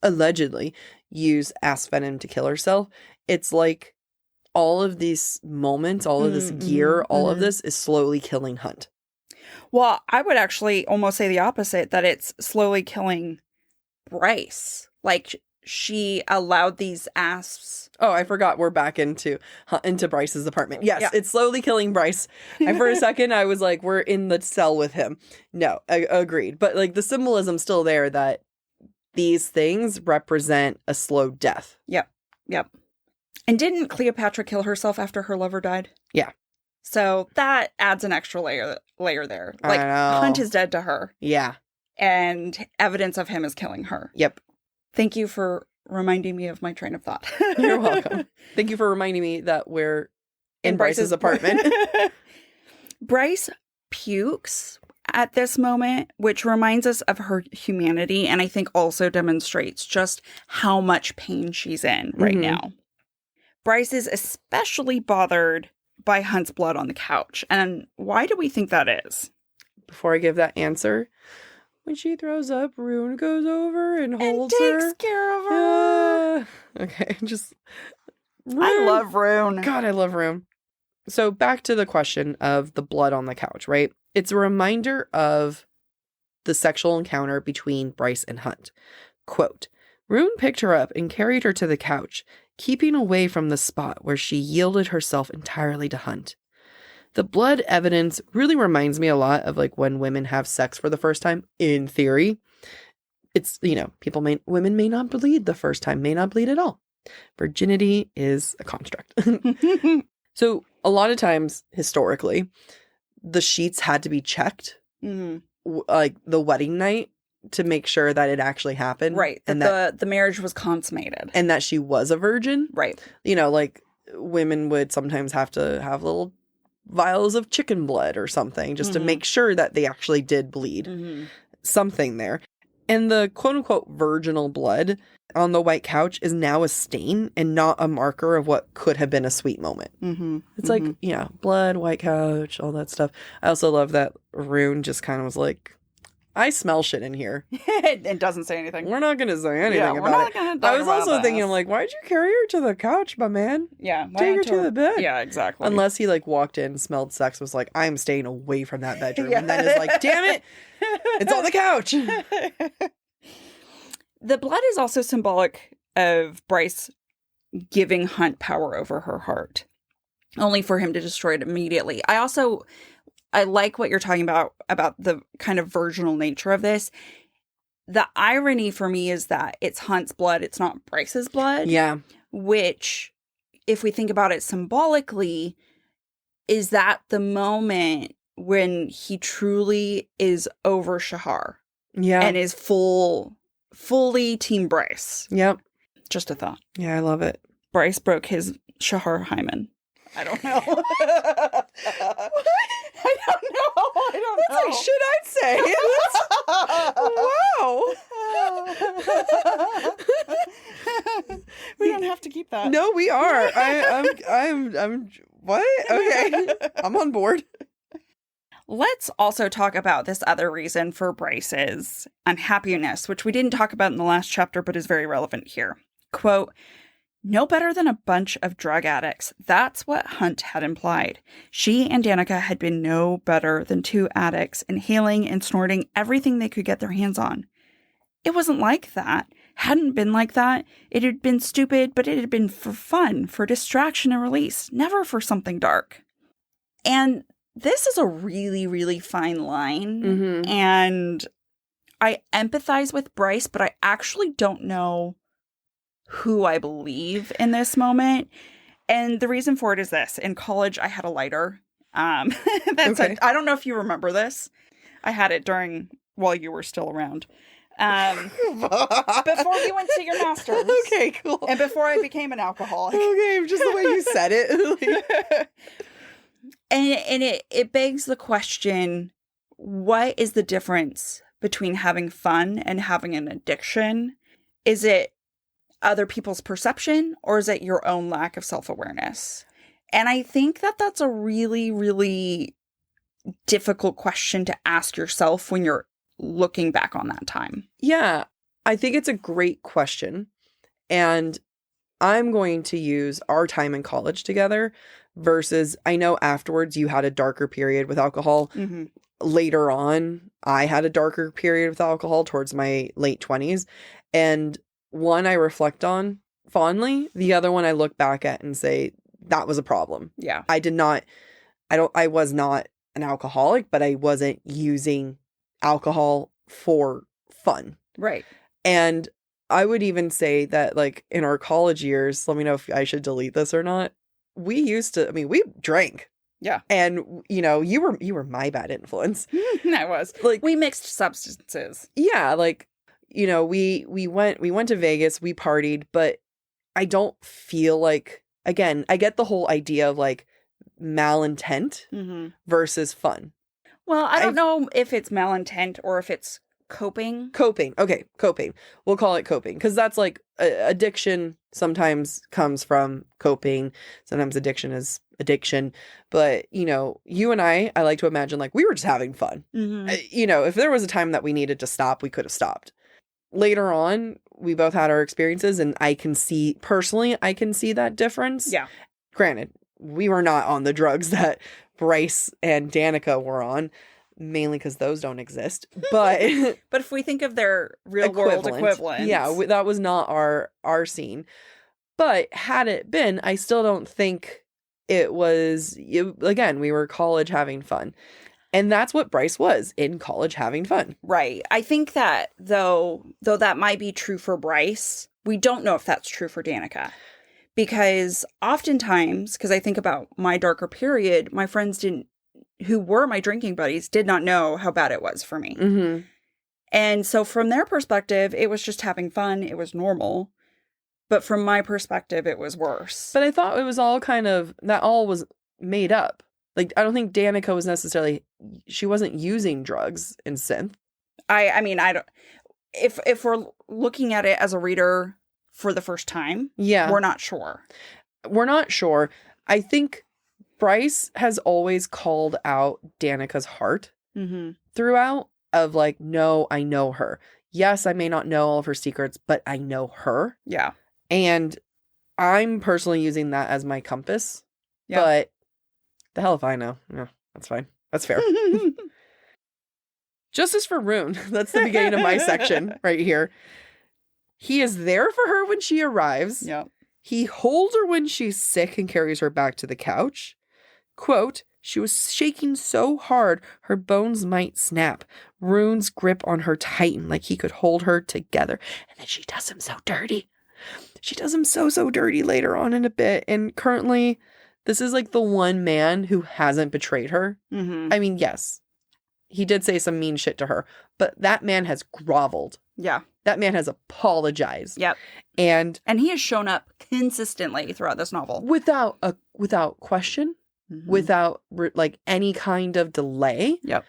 [SPEAKER 4] allegedly used asp venom to kill herself. It's like all of these moments, all of this gear, all of this is slowly killing Hunt.
[SPEAKER 5] Well, I would actually almost say the opposite, that it's slowly killing Bryce. Like, she allowed these asps.
[SPEAKER 4] Oh, I forgot we're back into Bryce's apartment. Yes, It's slowly killing Bryce. And for a second, I was like, we're in the cell with him. No, agreed. But like the symbolism's still there that these things represent a slow death.
[SPEAKER 5] Yep. And didn't Cleopatra kill herself after her lover died?
[SPEAKER 6] Yeah.
[SPEAKER 5] So that adds an extra layer there. Like,
[SPEAKER 6] I know.
[SPEAKER 5] Hunt is dead to her.
[SPEAKER 6] Yeah.
[SPEAKER 5] And evidence of him is killing her.
[SPEAKER 6] Yep.
[SPEAKER 5] Thank you for reminding me of my train of thought.
[SPEAKER 6] You're welcome. Thank you for reminding me that we're in Bryce's apartment.
[SPEAKER 5] Bryce pukes at this moment, which reminds us of her humanity, and I think also demonstrates just how much pain she's in right now. Bryce is especially bothered by Hunt's blood on the couch. And why do we think that is?
[SPEAKER 6] Before I give that answer, when she throws up, Ruhn goes over and holds her.
[SPEAKER 5] And takes care of her.
[SPEAKER 6] Okay, just...
[SPEAKER 5] I love Ruhn.
[SPEAKER 6] God, I love Ruhn. So back to the question of the blood on the couch, right? It's a reminder of the sexual encounter between Bryce and Hunt. Quote, Ruhn picked her up and carried her to the couch, keeping away from the spot where she yielded herself entirely to Hunt. The blood evidence really reminds me a lot of like when women have sex for the first time, in theory. It's, you know, women may not bleed the first time, may not bleed at all. Virginity is a construct. So a lot of times, historically, the sheets had to be checked, like the wedding night, to make sure that it actually happened.
[SPEAKER 5] Right.
[SPEAKER 6] And
[SPEAKER 5] that the marriage was consummated.
[SPEAKER 6] And that she was a virgin.
[SPEAKER 5] Right.
[SPEAKER 6] You know, like women would sometimes have to have little vials of chicken blood or something just to make sure that they actually did bleed. Something there. And the quote-unquote virginal blood on the white couch is now a stain and not a marker of what could have been a sweet moment. It's like, yeah, blood, white couch, all that stuff. I also love that Ruhn just kind of was like, I smell shit in here.
[SPEAKER 5] It doesn't say anything.
[SPEAKER 6] We're not going to say anything about it. I was also thinking, like, why'd you carry her to the couch, my man?
[SPEAKER 5] Yeah.
[SPEAKER 6] Take her to the bed.
[SPEAKER 5] Yeah, exactly.
[SPEAKER 6] Unless he, like, walked in, smelled sex, was like, I'm staying away from that bedroom. And then is like, damn it, it's on the couch.
[SPEAKER 5] The blood is also symbolic of Bryce giving Hunt power over her heart, only for him to destroy it immediately. I like what you're talking about the kind of virginal nature of this. The irony for me is that it's Hunt's blood, it's not Bryce's blood.
[SPEAKER 6] Yeah.
[SPEAKER 5] Which, if we think about it symbolically, is that the moment when he truly is over Shahar.
[SPEAKER 6] Yeah.
[SPEAKER 5] And is fully Team Bryce.
[SPEAKER 6] Yep.
[SPEAKER 5] Just a thought.
[SPEAKER 6] Yeah, I love it.
[SPEAKER 5] Bryce broke his Shahar hymen. I don't know. What? I don't know.
[SPEAKER 6] That's like shit I'd say. Wow.
[SPEAKER 5] We don't have to keep that.
[SPEAKER 6] No, we are. I'm what? Okay. I'm on board.
[SPEAKER 5] Let's also talk about this other reason for Bryce's unhappiness, which we didn't talk about in the last chapter, but is very relevant here. Quote, no better than a bunch of drug addicts. That's what Hunt had implied. She and Danica had been no better than two addicts, inhaling and snorting everything they could get their hands on. It wasn't like that. Hadn't been like that. It had been stupid, but it had been for fun, for distraction and release, never for something dark. And this is a really, really fine line. And I empathize with Bryce, but I actually don't know who I believe in this moment. And the reason for it is this. In college, I had a lighter. I don't know if you remember this. I had it while you were still around. Before you went to your master's.
[SPEAKER 6] Okay, cool.
[SPEAKER 5] And before I became an alcoholic.
[SPEAKER 6] Okay, just the way you said it.
[SPEAKER 5] And it begs the question, what is the difference between having fun and having an addiction? Is it other people's perception, or is it your own lack of self-awareness? And I think that that's a really, really difficult question to ask yourself when you're looking back on that time.
[SPEAKER 6] Yeah, I think it's a great question. And I'm going to use our time in college together versus, I know afterwards you had a darker period with alcohol. Later on, I had a darker period with alcohol towards my late 20s. And one I reflect on fondly. The other one I look back at and say, that was a problem.
[SPEAKER 5] Yeah.
[SPEAKER 6] I was not an alcoholic, but I wasn't using alcohol for fun.
[SPEAKER 5] Right.
[SPEAKER 6] And I would even say that, like, in our college years, let me know if I should delete this or not. We drank.
[SPEAKER 5] Yeah.
[SPEAKER 6] And, you were my bad influence.
[SPEAKER 5] I was.
[SPEAKER 6] Like,
[SPEAKER 5] we mixed substances.
[SPEAKER 6] Yeah, like, we went to Vegas, we partied, but I don't feel like, again, I get the whole idea of, like, malintent versus fun.
[SPEAKER 5] Well, I don't know if it's malintent or if it's coping.
[SPEAKER 6] Okay, coping. We'll call it coping, because that's like addiction sometimes comes from coping. Sometimes addiction is addiction. But, you and I like to imagine like we were just having fun. If there was a time that we needed to stop, we could have stopped. Later on, we both had our experiences, and I can see that difference. Yeah. Granted, we were not on the drugs that Bryce and Danica were on, mainly because those don't exist. But
[SPEAKER 5] but if we think of their real world equivalents,
[SPEAKER 6] yeah, that was not our scene. But had it been, I still don't think it was. Again, we were college having fun. And that's what Bryce was, in college having fun.
[SPEAKER 5] Right. I think that, though that might be true for Bryce, we don't know if that's true for Danica. Because oftentimes, because I think about my darker period, my friends who were my drinking buddies, did not know how bad it was for me.
[SPEAKER 6] Mm-hmm.
[SPEAKER 5] And so from their perspective, it was just having fun. It was normal. But from my perspective, it was worse.
[SPEAKER 6] But I thought it was all that all was made up. Like, I don't think Danica was she wasn't using drugs in synth.
[SPEAKER 5] I mean, I don't, if we're looking at it as a reader for the first time, we're not sure. We're not sure.
[SPEAKER 6] I think Bryce has always called out Danica's heart throughout, of like, no, I know her. Yes, I may not know all of her secrets, but I know her.
[SPEAKER 5] Yeah.
[SPEAKER 6] And I'm personally using that as my compass. Yeah. But the hell if I know. No, that's fine. That's fair. Justice for Ruhn. That's the beginning of my section right here. He is there for her when she arrives.
[SPEAKER 5] Yeah.
[SPEAKER 6] He holds her when she's sick and carries her back to the couch. Quote, she was shaking so hard her bones might snap. Ruhn's grip on her tightened like he could hold her together. And then she does him so dirty. She does him so dirty later on in a bit. And currently, this is like the one man who hasn't betrayed her.
[SPEAKER 5] Mm-hmm.
[SPEAKER 6] I mean, yes, he did say some mean shit to her, but that man has groveled.
[SPEAKER 5] Yeah.
[SPEAKER 6] That man has apologized.
[SPEAKER 5] Yep.
[SPEAKER 6] And
[SPEAKER 5] he has shown up consistently throughout this novel.
[SPEAKER 6] Without question, without like any kind of delay.
[SPEAKER 5] Yep.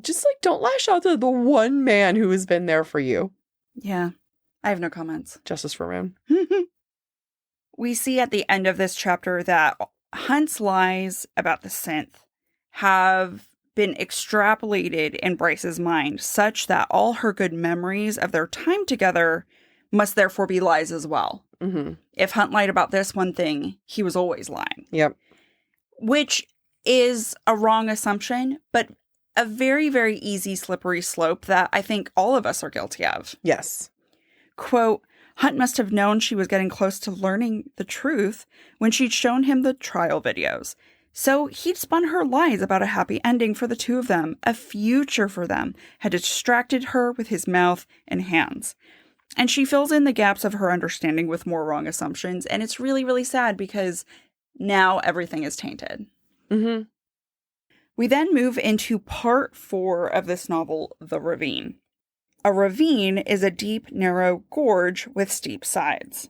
[SPEAKER 6] Just like, don't lash out to the one man who has been there for you.
[SPEAKER 5] Yeah. I have no comments.
[SPEAKER 6] Justice for Ruhn.
[SPEAKER 5] We see at the end of this chapter that Hunt's lies about the synth have been extrapolated in Bryce's mind, such that all her good memories of their time together must therefore be lies as well.
[SPEAKER 6] Mm-hmm.
[SPEAKER 5] If Hunt lied about this one thing, he was always lying.
[SPEAKER 6] Yep.
[SPEAKER 5] Which is a wrong assumption, but a very, very easy slippery slope that I think all of us are guilty of.
[SPEAKER 6] Yes.
[SPEAKER 5] Quote, Hunt must have known she was getting close to learning the truth when she'd shown him the trial videos. So he'd spun her lies about a happy ending for the two of them, a future for them, had distracted her with his mouth and hands. And she fills in the gaps of her understanding with more wrong assumptions, and it's really, really sad because now everything is tainted.
[SPEAKER 6] Mm-hmm.
[SPEAKER 5] We then move into part 4 of this novel, The Ravine. A ravine is a deep, narrow gorge with steep sides.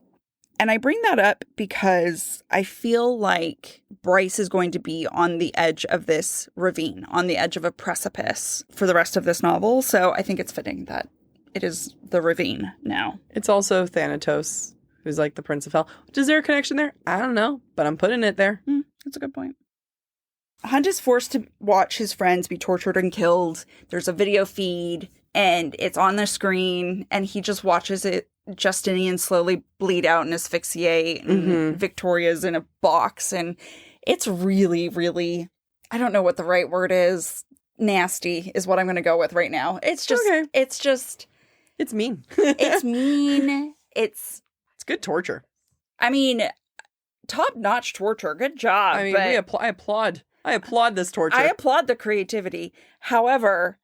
[SPEAKER 5] And I bring that up because I feel like Bryce is going to be on the edge of this ravine, on the edge of a precipice for the rest of this novel. So I think it's fitting that it is the ravine now.
[SPEAKER 6] It's also Thanatos, who's like the Prince of Hell. Is there a connection there? I don't know, but I'm putting it there.
[SPEAKER 5] That's a good point. Hunt is forced to watch his friends be tortured and killed. There's a video feed, and it's on the screen, and he just watches it, Justinian slowly bleed out and asphyxiate, and Victoria's in a box, and it's really, really, I don't know what the right word is. Nasty is what I'm going to go with right now. It's just,
[SPEAKER 6] okay.
[SPEAKER 5] It's
[SPEAKER 6] mean.
[SPEAKER 5] It's mean. It's
[SPEAKER 6] good torture.
[SPEAKER 5] I mean, top-notch torture. Good job.
[SPEAKER 6] I mean, I applaud this torture.
[SPEAKER 5] I applaud the creativity. However,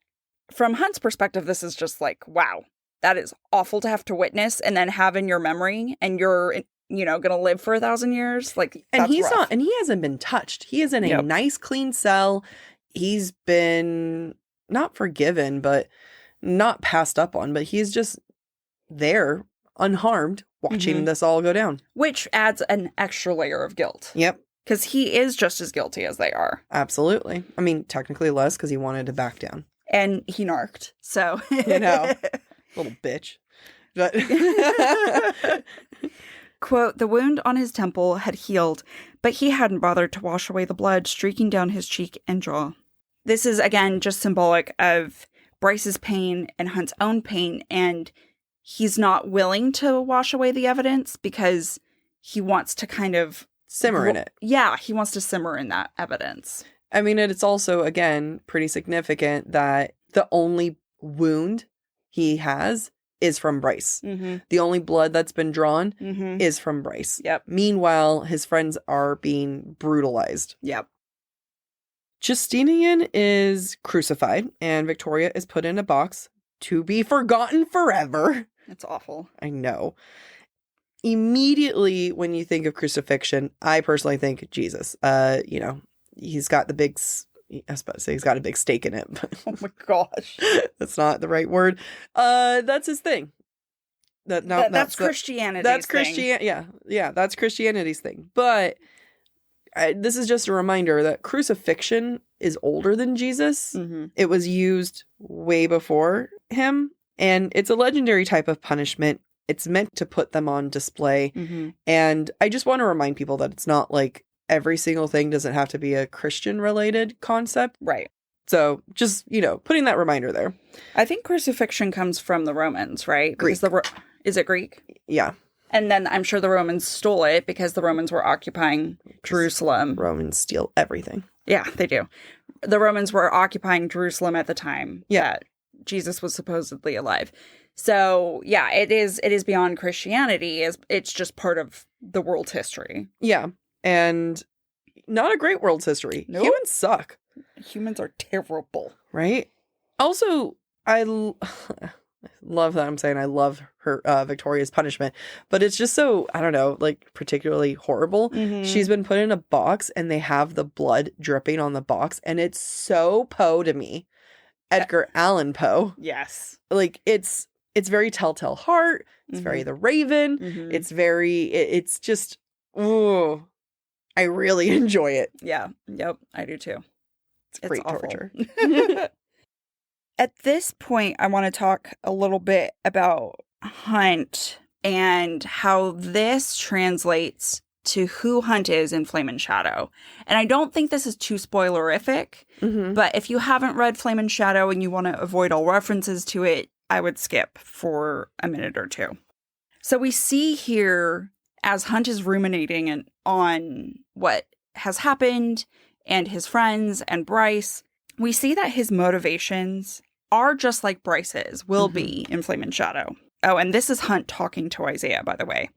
[SPEAKER 5] from Hunt's perspective, this is just like, wow. that is awful to have to witness and then have in your memory, and you're, going to live for 1,000 years. Like,
[SPEAKER 6] and
[SPEAKER 5] that's
[SPEAKER 6] he's
[SPEAKER 5] rough.
[SPEAKER 6] not, and he hasn't been touched. He is in a nice, clean cell. He's been not forgiven, but not passed up on, but he's just there, unharmed, watching this all go down.
[SPEAKER 5] Which adds an extra layer of guilt.
[SPEAKER 6] Yep.
[SPEAKER 5] Because he is just as guilty as they are.
[SPEAKER 6] Absolutely. I mean, technically less because he wanted to back down.
[SPEAKER 5] And he narked, so.
[SPEAKER 6] Little bitch. But
[SPEAKER 5] Quote, the wound on his temple had healed, but he hadn't bothered to wash away the blood streaking down his cheek and jaw. This is, again, just symbolic of Bryce's pain and Hunt's own pain, and he's not willing to wash away the evidence because he wants to kind of
[SPEAKER 6] simmer in it.
[SPEAKER 5] Yeah, he wants to simmer in that evidence.
[SPEAKER 6] I mean, it's also, again, pretty significant that the only wound he has is from Bryce.
[SPEAKER 5] Mm-hmm.
[SPEAKER 6] The only blood that's been drawn is from Bryce.
[SPEAKER 5] Yep.
[SPEAKER 6] Meanwhile, his friends are being brutalized.
[SPEAKER 5] Yep.
[SPEAKER 6] Justinian is crucified, and Victoria is put in a box to be forgotten forever.
[SPEAKER 5] It's awful.
[SPEAKER 6] I know. Immediately, when you think of crucifixion, I personally think Jesus. He's got the big... I was about to say he's got a big stake in it, but
[SPEAKER 5] oh my gosh,
[SPEAKER 6] that's not the right word. That's his thing.
[SPEAKER 5] That's Christianity.
[SPEAKER 6] That's Christianity. Yeah, that's Christianity's thing. But this is just a reminder that crucifixion is older than Jesus.
[SPEAKER 5] Mm-hmm.
[SPEAKER 6] It was used way before him, and it's a legendary type of punishment. It's meant to put them on display, and I just want to remind people that it's not like every single thing doesn't have to be a Christian-related concept.
[SPEAKER 5] Right.
[SPEAKER 6] So just, putting that reminder there.
[SPEAKER 5] I think crucifixion comes from the Romans, right?
[SPEAKER 6] Greek.
[SPEAKER 5] Is it Greek?
[SPEAKER 6] Yeah.
[SPEAKER 5] And then I'm sure the Romans stole it because the Romans were occupying Jerusalem.
[SPEAKER 6] Romans steal everything.
[SPEAKER 5] Yeah, they do. The Romans were occupying Jerusalem at the time that Jesus was supposedly alive. So, yeah, it is beyond Christianity. It's just part of the world's history.
[SPEAKER 6] Yeah. And not a great world's history.
[SPEAKER 5] Nope.
[SPEAKER 6] Humans suck.
[SPEAKER 5] Humans are terrible.
[SPEAKER 6] Right? Also, I love that I'm saying I love her Victoria's punishment, but it's just so, I don't know, like particularly horrible.
[SPEAKER 5] Mm-hmm.
[SPEAKER 6] She's been put in a box and they have the blood dripping on the box, and it's so Poe to me. Edgar Allan Poe.
[SPEAKER 5] Yes.
[SPEAKER 6] Like it's very Telltale Heart. It's very The Raven.
[SPEAKER 5] Mm-hmm.
[SPEAKER 6] It's just, ooh. I really enjoy it.
[SPEAKER 5] Yeah. Yep. I do too.
[SPEAKER 6] It's great
[SPEAKER 5] awful.
[SPEAKER 6] torture.
[SPEAKER 5] At this point, I want to talk a little bit about Hunt and how this translates to who Hunt is in Flame and Shadow. And I don't think this is too spoilerific, but if you haven't read Flame and Shadow and you want to avoid all references to it, I would skip for a minute or two. So we see here, as Hunt is ruminating on what has happened and his friends and Bryce, we see that his motivations are just like Bryce's will be in Flame and Shadow. Oh, and this is Hunt talking to Isaiah, by the way.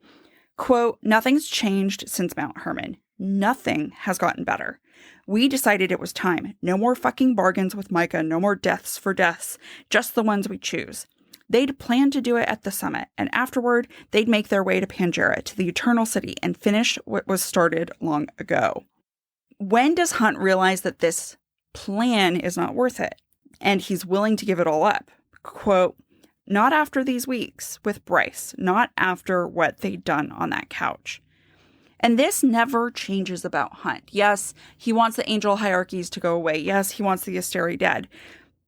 [SPEAKER 5] Quote, nothing's changed since Mount Hermon. Nothing has gotten better. We decided it was time. No more fucking bargains with Micah. No more deaths for deaths. Just the ones we choose. They'd planned to do it at the summit, and afterward, they'd make their way to Pangera, to the Eternal City, and finish what was started long ago. When does Hunt realize that this plan is not worth it, and he's willing to give it all up? Quote, not after these weeks with Bryce, not after what they'd done on that couch. And this never changes about Hunt. Yes, he wants the angel hierarchies to go away. Yes, he wants the Asteri dead.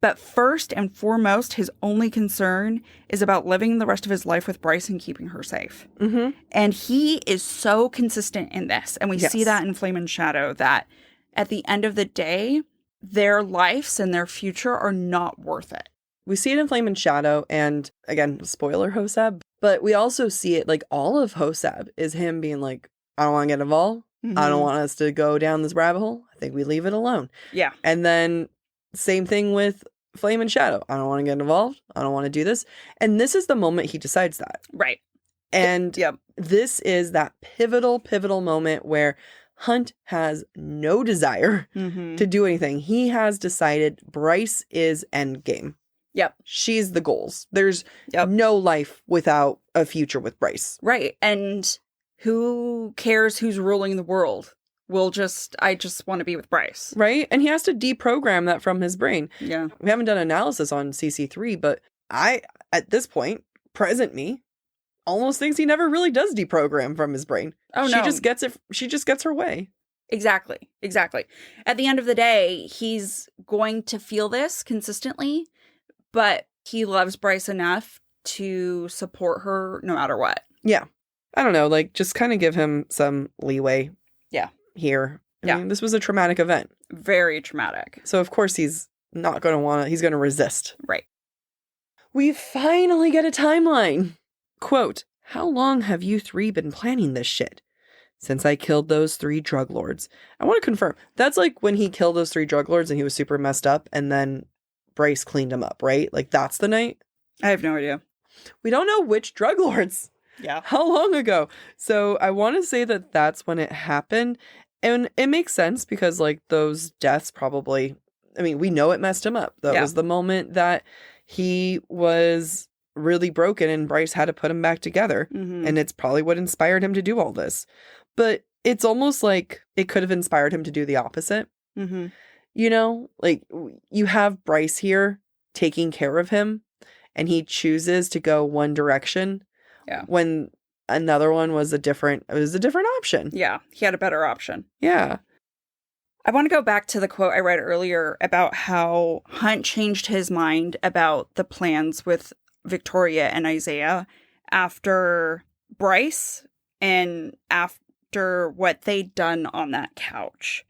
[SPEAKER 5] But first and foremost, his only concern is about living the rest of his life with Bryce and keeping her safe. Mm-hmm. And he is so consistent in this. And we see that in Flame and Shadow, that at the end of the day, their lives and their future are not worth it.
[SPEAKER 6] We see it in Flame and Shadow, and again, spoiler Hosab, but we also see it, like, all of Hosab is him being like, I don't want to get involved. Mm-hmm. I don't want us to go down this rabbit hole. I think we leave it alone. Yeah. And then same thing with Flame and Shadow. I don't want to get involved. I don't want to do this. And this is the moment he decides that.
[SPEAKER 5] Right.
[SPEAKER 6] And this is that pivotal moment where Hunt has no desire to do anything. He has decided Bryce is endgame.
[SPEAKER 5] Yep.
[SPEAKER 6] She's the goals. There's
[SPEAKER 5] Yep.
[SPEAKER 6] no life without a future with Bryce.
[SPEAKER 5] Right. And who cares who's ruling the world? I just want to be with Bryce.
[SPEAKER 6] Right? And he has to deprogram that from his brain.
[SPEAKER 5] Yeah.
[SPEAKER 6] We haven't done analysis on CC3, but at this point, present me almost thinks he never really does deprogram from his brain.
[SPEAKER 5] Oh,
[SPEAKER 6] She
[SPEAKER 5] no.
[SPEAKER 6] just gets it. She just gets her way.
[SPEAKER 5] Exactly. At the end of the day, he's going to feel this consistently, but he loves Bryce enough to support her no matter what.
[SPEAKER 6] Yeah. I don't know. Like, just kind of give him some leeway.
[SPEAKER 5] Yeah.
[SPEAKER 6] Here. I
[SPEAKER 5] Yeah.
[SPEAKER 6] mean, this was a traumatic event.
[SPEAKER 5] Very traumatic.
[SPEAKER 6] So, of course, he's not going to he's going to resist.
[SPEAKER 5] Right.
[SPEAKER 6] We finally get a timeline. Quote, "How long have you three been planning this shit?" "Since I killed those 3 drug lords." I want to confirm. That's like when he killed those 3 drug lords and he was super messed up and then Bryce cleaned him up, right? Like, that's the night?
[SPEAKER 5] I have no idea.
[SPEAKER 6] We don't know which drug lords.
[SPEAKER 5] Yeah.
[SPEAKER 6] How long ago? So I want to say that that's when it happened. And it makes sense because, like, those deaths probably, I mean, we know it messed him up. That was the moment that he was really broken and Bryce had to put him back together.
[SPEAKER 5] Mm-hmm.
[SPEAKER 6] And it's probably what inspired him to do all this. But it's almost like it could have inspired him to do the opposite.
[SPEAKER 5] Mm-hmm.
[SPEAKER 6] You know, like, you have Bryce here taking care of him and he chooses to go one direction.
[SPEAKER 5] Yeah.
[SPEAKER 6] When another one was a different option.
[SPEAKER 5] Yeah. He had a better option.
[SPEAKER 6] Yeah.
[SPEAKER 5] I want to go back to the quote I read earlier about how Hunt changed his mind about the plans with Victoria and Isaiah after Bryce and after what they'd done on that couch.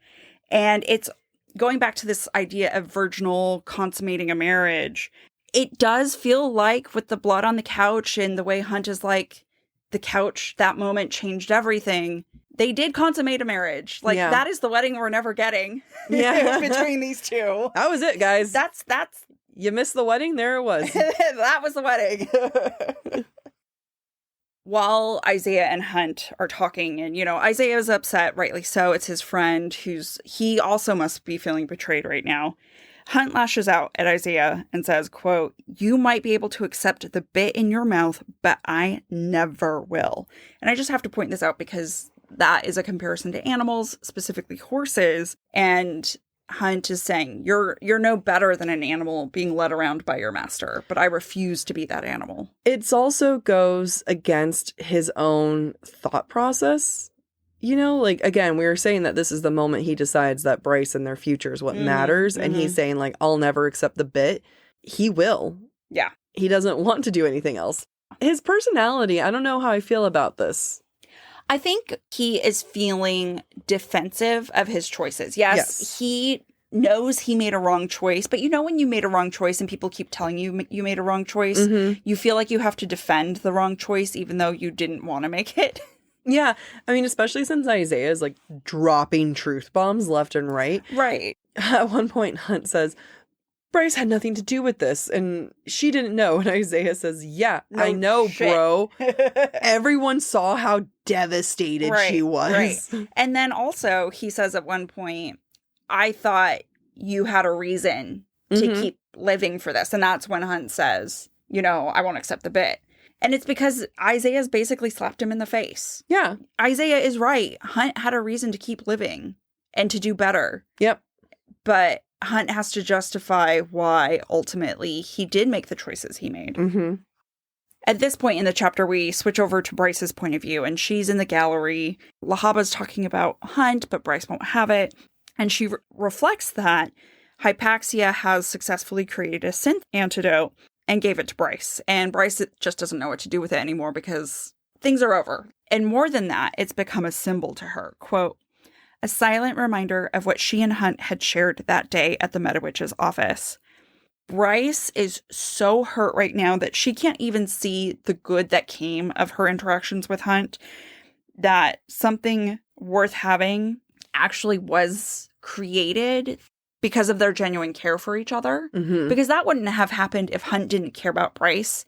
[SPEAKER 5] And it's going back to this idea of virginal consummating a marriage. It does feel like with the blood on the couch and the way Hunt is like, the couch, that moment changed everything. They did consummate a marriage. Like, that is the wedding we're never getting.
[SPEAKER 6] Yeah.
[SPEAKER 5] Between these two.
[SPEAKER 6] That was it, guys.
[SPEAKER 5] That's
[SPEAKER 6] You missed the wedding? There it was.
[SPEAKER 5] that was the wedding. While Isaiah and Hunt are talking, and, you know, Isaiah's upset, rightly so. It's his friend he also must be feeling betrayed right now. Hunt lashes out at Isaiah and says, quote, "You might be able to accept the bit in your mouth, but I never will." And I just have to point this out because that is a comparison to animals, specifically horses. And Hunt is saying, you're no better than an animal being led around by your master, but I refuse to be that animal.
[SPEAKER 6] It also goes against his own thought process. You know, like, again, we were saying that this is the moment he decides that Bryce and their future is what matters. And he's saying, like, I'll never accept the bit. He will.
[SPEAKER 5] Yeah.
[SPEAKER 6] He doesn't want to do anything else. His personality, I don't know how I feel about this.
[SPEAKER 5] I think he is feeling defensive of his choices. Yes. He knows he made a wrong choice, but you know when you made a wrong choice and people keep telling you you made a wrong choice, you feel like you have to defend the wrong choice even though you didn't want to make it.
[SPEAKER 6] Yeah. I mean, especially since Isaiah is, like, dropping truth bombs left and right.
[SPEAKER 5] Right.
[SPEAKER 6] At one point, Hunt says, "Bryce had nothing to do with this, and she didn't know." And Isaiah says, "Yeah,
[SPEAKER 5] No
[SPEAKER 6] I know,
[SPEAKER 5] shit.
[SPEAKER 6] bro. Everyone saw how devastated she was."
[SPEAKER 5] Right. And then also, he says at one point, "I thought you had a reason to keep living for this." And that's when Hunt says, you know, "I won't accept the bit." And it's because Isaiah's basically slapped him in the face.
[SPEAKER 6] Yeah.
[SPEAKER 5] Isaiah is right. Hunt had a reason to keep living and to do better.
[SPEAKER 6] Yep.
[SPEAKER 5] But Hunt has to justify why ultimately he did make the choices he made.
[SPEAKER 6] Mm-hmm.
[SPEAKER 5] At this point in the chapter, we switch over to Bryce's point of view, and she's in the gallery. Lahaba's talking about Hunt, but Bryce won't have it. And she reflects that Hypaxia has successfully created a synth antidote and gave it to Bryce. And Bryce just doesn't know what to do with it anymore because things are over. And more than that, it's become a symbol to her. Quote, "A silent reminder of what she and Hunt had shared that day at the Meta-Witch's office." Bryce is so hurt right now that she can't even see the good that came of her interactions with Hunt, that something worth having actually was created because of their genuine care for each other.
[SPEAKER 6] Mm-hmm.
[SPEAKER 5] Because that wouldn't have happened if Hunt didn't care about Bryce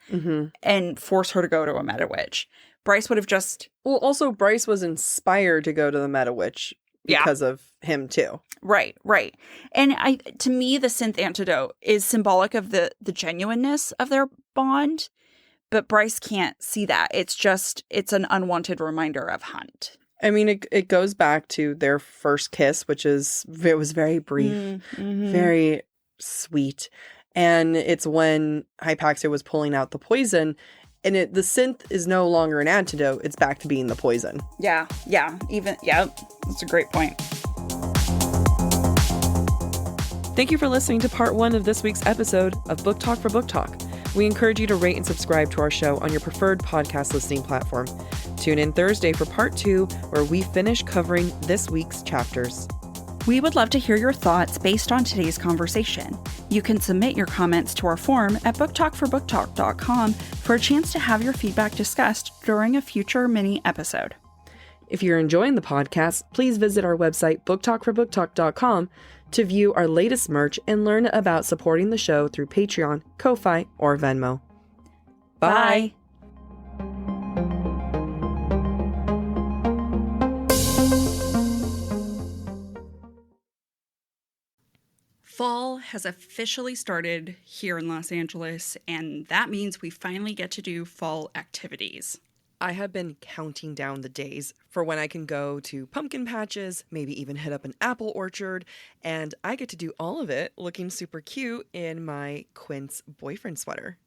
[SPEAKER 5] and force her to go to a Meta-Witch. Bryce would have just...
[SPEAKER 6] Well, also, Bryce was inspired to go to the Meta-Witch because of him too.
[SPEAKER 5] Right. And to me, the synth antidote is symbolic of the genuineness of their bond, but Bryce can't see that. It's an unwanted reminder of Hunt.
[SPEAKER 6] I mean, it goes back to their first kiss, it was very brief, very sweet. And it's when Hypaxia was pulling out the poison, and the synth is no longer an antidote. It's back to being the poison.
[SPEAKER 5] Yeah. That's a great point.
[SPEAKER 6] Thank you for listening to part 1 of this week's episode of Book Talk for Book Talk. We encourage you to rate and subscribe to our show on your preferred podcast listening platform. Tune in Thursday for part 2, where we finish covering this week's chapters.
[SPEAKER 5] We would love to hear your thoughts based on today's conversation. You can submit your comments to our form at booktalkforbooktalk.com for a chance to have your feedback discussed during a future mini episode.
[SPEAKER 6] If you're enjoying the podcast, please visit our website, booktalkforbooktalk.com, to view our latest merch and learn about supporting the show through Patreon, Ko-Fi, or Venmo. Bye.
[SPEAKER 5] Fall has officially started here in Los Angeles, and that means we finally get to do fall activities.
[SPEAKER 6] I have been counting down the days for when I can go to pumpkin patches, maybe even hit up an apple orchard, and I get to do all of it looking super cute in my Quince boyfriend sweater.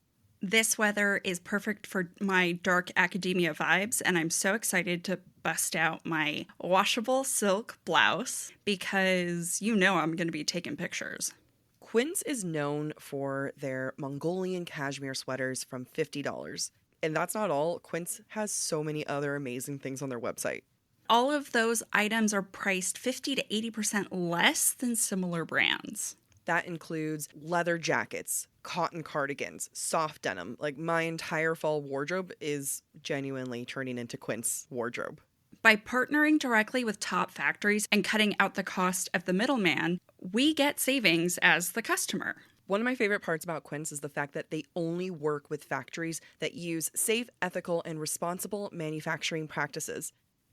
[SPEAKER 5] This weather is perfect for my dark academia vibes, and I'm so excited to bust out my washable silk blouse because I'm going to be taking pictures.
[SPEAKER 6] Quince is known for their Mongolian cashmere sweaters from $50. And that's not all. Quince has so many other amazing things on their website.
[SPEAKER 5] All of those items are priced 50 to 80% less than similar brands.
[SPEAKER 6] That includes leather jackets, cotton cardigans, soft denim. Like, my entire fall wardrobe is genuinely turning into Quince wardrobe.
[SPEAKER 5] By partnering directly with top factories and cutting out the cost of the middleman, we get savings as the customer.
[SPEAKER 6] One of my favorite parts about Quince is the fact that they only work with factories that use safe, ethical, and responsible manufacturing practices.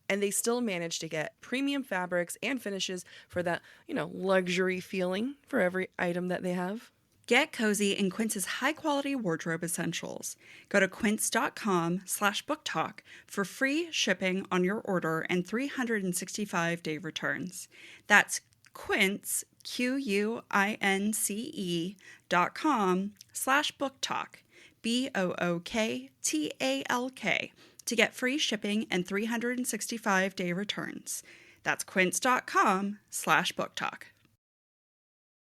[SPEAKER 6] And they still manage to get premium fabrics and finishes for that, luxury feeling for every item that they have.
[SPEAKER 5] Get cozy in Quince's high-quality wardrobe essentials. Go to quince.com/booktalk for free shipping on your order and 365-day returns. That's Quince, QUINCE.com/booktalk, BOOKTALK, to get free shipping and 365-day returns. That's quince.com/booktalk.